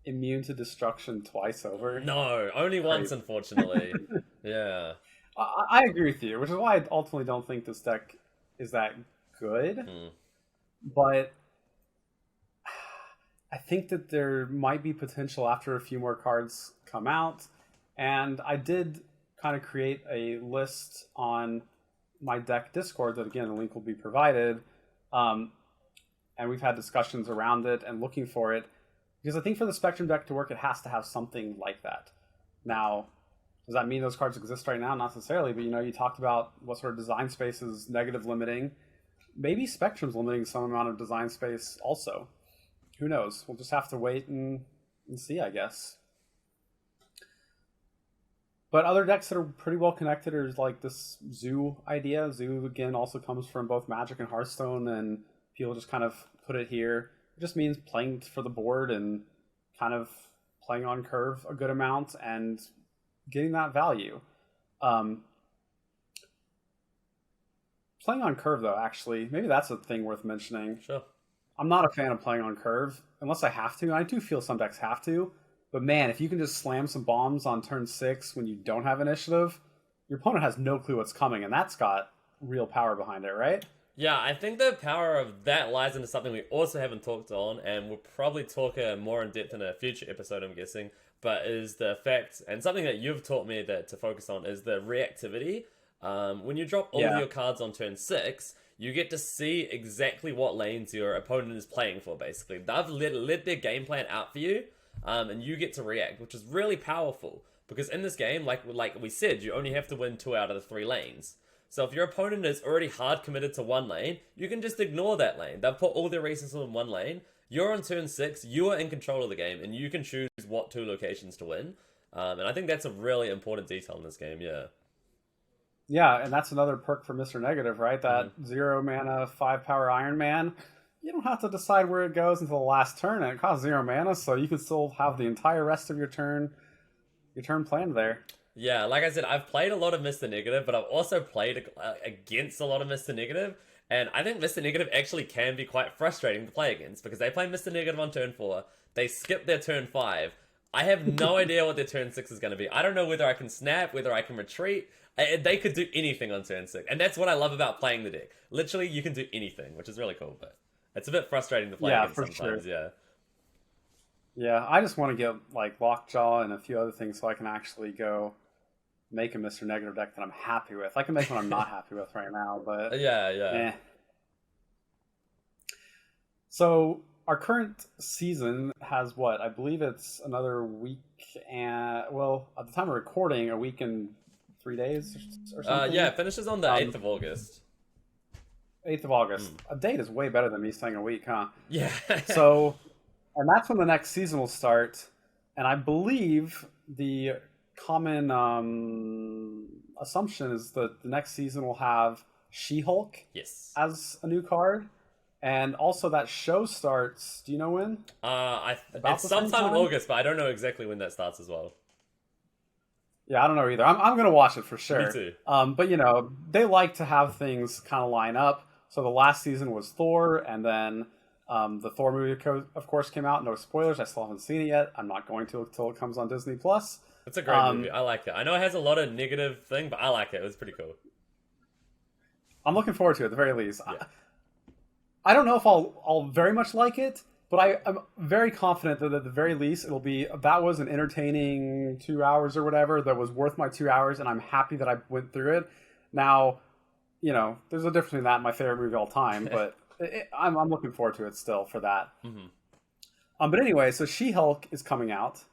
immune to destruction twice over? No, only once, unfortunately. Yeah. I agree with you, which is why I ultimately don't think this deck is that good. But I think that there might be potential after a few more cards come out. And I did kind of create a list on my deck Discord that, again, the link will be provided. And we've had discussions around it and looking for it. Because I think for the Spectrum deck to work, it has to have something like that. Now, does that mean those cards exist right now? Not necessarily, but you know, you talked about what sort of design space is negative limiting. Maybe Spectrum's limiting some amount of design space also. Who knows? We'll just have to wait and see, I guess. But other decks that are pretty well connected are like this Zoo idea. Zoo, again, also comes from both Magic and Hearthstone, and people just kind of put it here. It just means playing for the board and kind of playing on curve a good amount and getting that value. Playing on curve, though, actually, maybe that's a thing worth mentioning. Sure. I'm not a fan of playing on curve, unless I have to. I do feel some decks have to. But man, if you can just slam some bombs on turn 6 when you don't have initiative, your opponent has no clue what's coming, and that's got real power behind it, right? Yeah, I think the power of that lies into something we also haven't talked on, and we'll probably talk more in depth in a future episode, I'm guessing, but is the fact, and something that you've taught me that to focus on, is the reactivity. When you drop all of your cards on turn 6, you get to see exactly what lanes your opponent is playing for, basically. They've let their game plan out for you, and you get to react, which is really powerful. Because in this game, like we said, you only have to win 2 out of the 3 lanes. So if your opponent is already hard committed to one lane, you can just ignore that lane. They've put all their resources in one lane. You're on turn 6, you are in control of the game, and you can choose what 2 locations to win. And I think that's a really important detail in this game, yeah. Yeah, and that's another perk for Mr. Negative, right? That 0 mana, 5 power Iron Man. You don't have to decide where it goes until the last turn, and it costs 0 mana, so you can still have the entire rest of your turn planned there. Yeah, like I said, I've played a lot of Mr. Negative, but I've also played against a lot of Mr. Negative, and I think Mr. Negative actually can be quite frustrating to play against, because they play Mr. Negative on turn 4, they skip their turn 5, I have no idea what their turn 6 is going to be. I don't know whether I can snap, whether I can retreat. They could do anything on turn 6. And that's what I love about playing the deck. Literally, you can do anything, which is really cool. But it's a bit frustrating to play against sometimes, yeah. Yeah, I just want to get like Lockjaw and a few other things so I can actually go make a Mr. Negative deck that I'm happy with. I can make one I'm not happy with right now, but... Yeah. So... Our current season has what? I believe it's another week and... Well, at the time of recording, a week and 3 days or something? Yeah, it finishes on the 8th of August. 8th of August. A date is way better than me saying a week, huh? Yeah. So, and that's when the next season will start. And I believe the common assumption is that the next season will have She-Hulk as a new card. And also that show starts, do you know when? It's sometime in August, but I don't know exactly when that starts as well. Yeah, I don't know either. I'm going to watch it for sure. Me too. But, you know, they like to have things kind of line up. So the last season was Thor, and then the Thor movie, of course, came out. No spoilers. I still haven't seen it yet. I'm not going to until it comes on Disney+. It's a great movie. I like it. I know it has a lot of negative thing, but I like it. It was pretty cool. I'm looking forward to it, at the very least. Yeah. I don't know if I'll very much like it, but I'm very confident that at the very least it'll be, that was an entertaining 2 hours or whatever that was worth my 2 hours, and I'm happy that I went through it. Now, you know, there's a difference between that and my favorite movie of all time, but I'm looking forward to it still for that. Mm-hmm. But anyway, so She-Hulk is coming out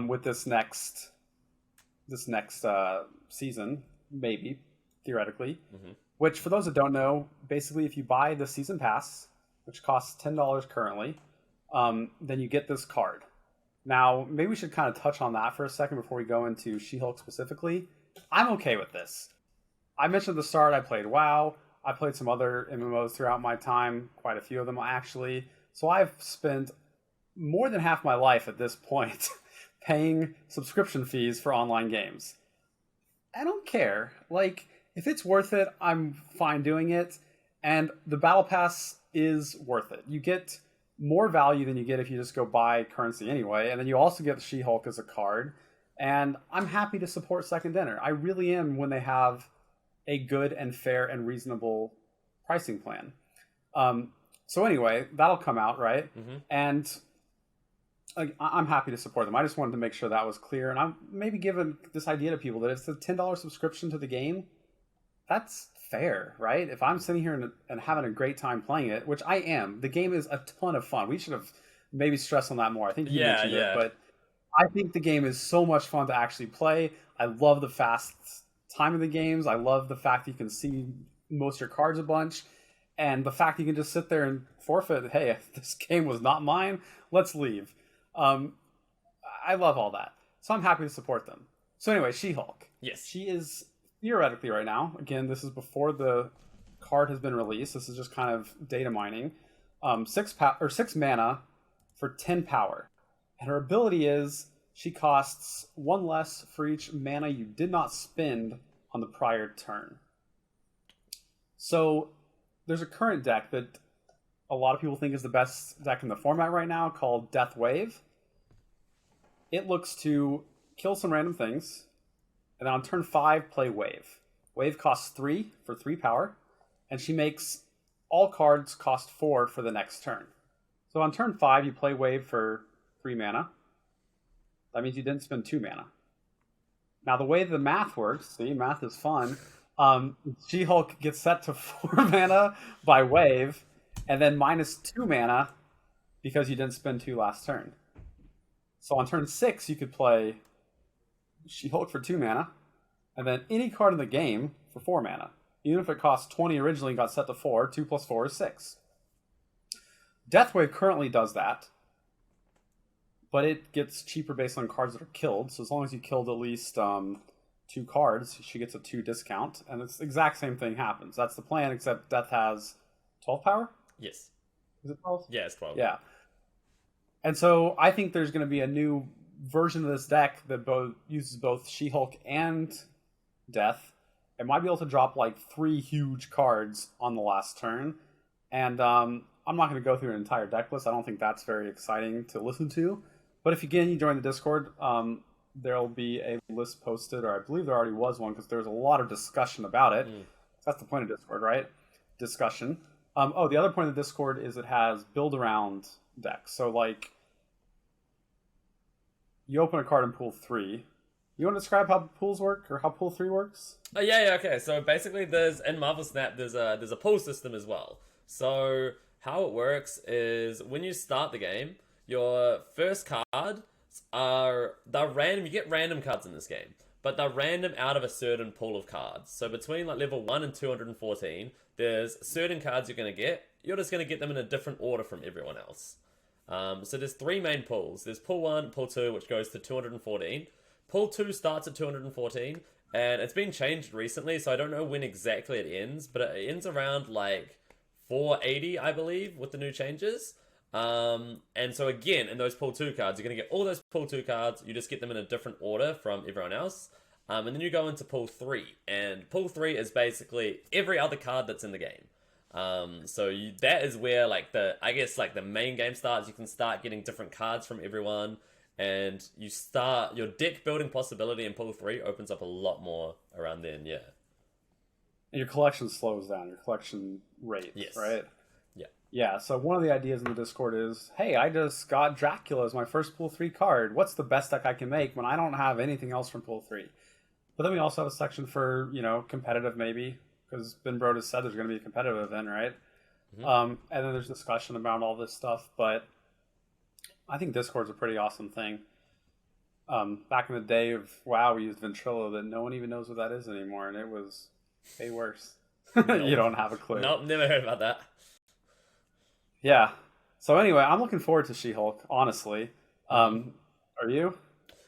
with this next season, maybe, theoretically. Mm-hmm. Which, for those that don't know, basically if you buy the season pass, which costs $10 currently, then you get this card. Now, maybe we should kind of touch on that for a second before we go into She-Hulk specifically. I'm okay with this. I mentioned at the start I played WoW. I played some other MMOs throughout my time, quite a few of them actually. So I've spent more than half my life at this point paying subscription fees for online games. I don't care. Like... If it's worth it, I'm fine doing it. And the Battle Pass is worth it. You get more value than you get if you just go buy currency anyway. And then you also get the She-Hulk as a card. And I'm happy to support Second Dinner. I really am when they have a good and fair and reasonable pricing plan. So anyway, that'll come out, right? Mm-hmm. And I'm happy to support them. I just wanted to make sure that was clear. And I'm maybe giving this idea to people that it's a $10 subscription to the game. That's fair, right? If I'm sitting here and having a great time playing it, which I am, the game is a ton of fun. We should have maybe stressed on that more. I think you mentioned it, but I think the game is so much fun to actually play. I love the fast time of the games. I love the fact that you can see most of your cards a bunch, and the fact you can just sit there and forfeit, hey, if this game was not mine, let's leave. I love all that. So I'm happy to support them. So anyway, She-Hulk. Yes. She is... Theoretically right now, again, this is before the card has been released. This is just kind of data mining. 6 mana for 10 power. And her ability is she costs 1 less for each mana you did not spend on the prior turn. So there's a current deck that a lot of people think is the best deck in the format right now called Death Wave. It looks to kill some random things. And then on turn 5, play Wave. Wave costs 3 for 3 power, and she makes all cards cost 4 for the next turn. So on turn 5, you play Wave for 3 mana. That means you didn't spend 2 mana. Now the way the math works, see, math is fun. She-Hulk gets set to 4 mana by Wave, and then minus 2 mana because you didn't spend 2 last turn. So on turn 6, you could play She-Hulk for 2 mana, and then any card in the game for 4 mana. Even if it costs 20 originally and got set to 4, 2 plus 4 is 6. Deathwave currently does that, but it gets cheaper based on cards that are killed, so as long as you killed at least 2 cards, she gets a 2 discount, and it's the exact same thing happens. That's the plan, except Death has 12 power? Yes. Is it 12? Yeah, it's 12. Yeah. And so I think there's going to be a new version of this deck that uses both She-Hulk and Death. It might be able to drop like 3 huge cards on the last turn. And I'm not going to go through an entire deck list. I don't think that's very exciting to listen to. But if you join the Discord, there'll be a list posted, or I believe there already was one because there's a lot of discussion about it. That's the point of Discord, right? Discussion. The other point of the Discord is it has build around decks. So like, you open a card in pool 3. You want to describe how pools work or how pool 3 works? Oh yeah, okay. So basically, in Marvel Snap, there's a pool system as well. So how it works is when you start the game, your first card they're random. You get random cards in this game, but they're random out of a certain pool of cards. So between like level 1 and 214, there's certain cards you're going to get. You're just going to get them in a different order from everyone else. So there's 3 main pools. There's pool 1, pool 2, which goes to 214. Pool 2 starts at 214, and it's been changed recently, so I don't know when exactly it ends, but it ends around like 480, I believe, with the new changes. And so again, in those pool 2 cards, you're going to get all those pool 2 cards. You just get them in a different order from everyone else. And then you go into pool 3, and pool 3 is basically every other card that's in the game. That is where the main game starts. You can start getting different cards from everyone, and you start your deck building possibility in pool 3 opens up a lot more around then. Yeah. And your collection slows down, your collection rate, yes. Right? Yeah. Yeah, so one of the ideas in the Discord is, hey, I just got Dracula as my first pool 3 card. What's the best deck I can make when I don't have anything else from pool 3? But then we also have a section for, competitive maybe, because Ben Brode has said there's going to be a competitive event, right? And then there's discussion about all this stuff, but I think Discord's a pretty awesome thing. Back in the day of WoW, we used Ventrilo that no one even knows what that is anymore, and it was way worse. You don't have a clue. Nope, never heard about that. Yeah. So anyway, I'm looking forward to She-Hulk, honestly. Are you?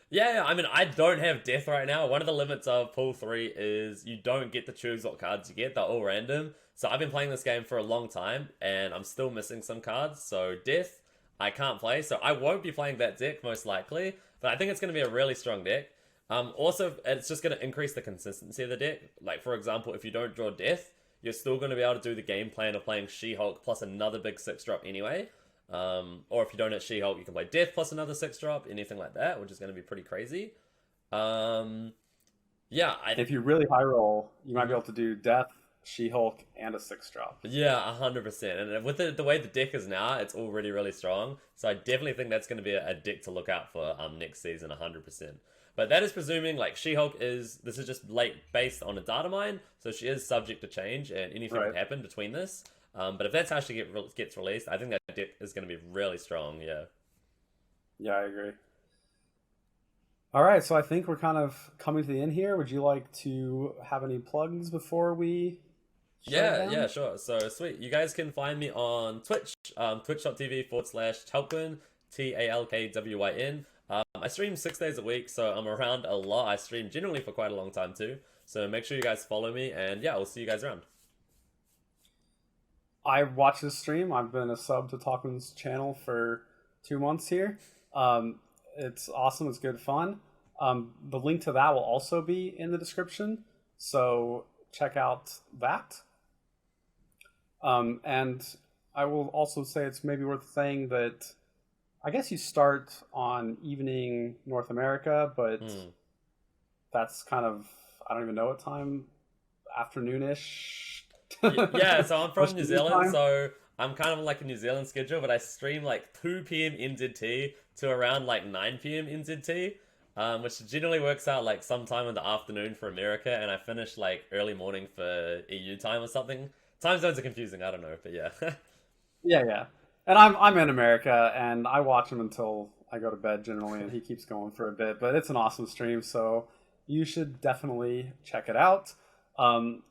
Yeah, I mean, I don't have death right now. One of the limits of pool 3 is you don't get to choose what cards you get. They're all random. So I've been playing this game for a long time, and I'm still missing some cards. So death, I can't play. So I won't be playing that deck, most likely. But I think it's going to be a really strong deck. Also, it's just going to increase the consistency of the deck. Like, for example, if you don't draw death, you're still going to be able to do the game plan of playing She-Hulk plus another big 6-drop anyway. Or if you don't hit She-Hulk, you can play Death plus another 6-drop, anything like that, which is going to be pretty crazy. If you really high roll, you might be able to do Death, She-Hulk, and a 6-drop. Yeah, 100%. And with the way the deck is now, it's already really strong. So I definitely think that's going to be a deck to look out for next season, 100%. But that is presuming, like, She-Hulk this is just, like, based on a data mine, so she is subject to change, and anything can happen between this. But if that's how she gets released, I think that deck is going to be really strong, yeah. Yeah, I agree. All right, so I think we're kind of coming to the end here. Would you like to have any plugs before we Yeah, sure. So, sweet. You guys can find me on Twitch, twitch.tv/Talkwyn, TALKWYN. I stream 6 days a week, so I'm around a lot. I stream generally for quite a long time, too. So make sure you guys follow me, and yeah, I'll see you guys around. I watch this stream. I've been a sub to Talkwyn's channel for 2 months here. It's awesome. It's good fun. The link to that will also be in the description, so check out that. And I will also say it's maybe worth saying that I guess you start on evening North America, but that's kind of, I don't even know what time, afternoonish. Yeah, so I'm from New Zealand, so I'm kind of like a New Zealand schedule, but I stream like 2 p.m. NZT to around like 9 p.m. NZT, which generally works out like sometime in the afternoon for America, and I finish like early morning for EU time or something. Time zones are confusing, I don't know, but yeah. Yeah. And I'm in America, and I watch him until I go to bed generally, and he keeps going for a bit. But it's an awesome stream, so you should definitely check it out. And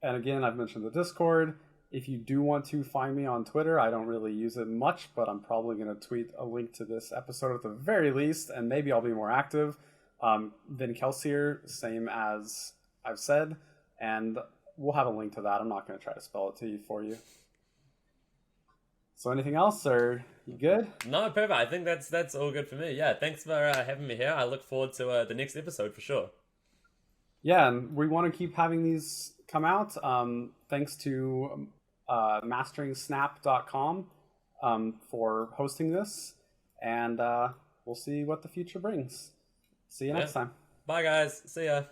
again, I've mentioned the Discord. If you do want to find me on Twitter, I don't really use it much, but I'm probably going to tweet a link to this episode at the very least, and maybe I'll be more active. Vinkelsier, same as I've said, and we'll have a link to that. I'm not going to try to spell it to you for you. So anything else, or you good? No, perfect. I think that's all good for me. Yeah, thanks for having me here. I look forward to the next episode for sure. Yeah, and we want to keep having these come out. Thanks to masteringsnap.com for hosting this. And we'll see what the future brings. See you next time. Bye, guys. See ya.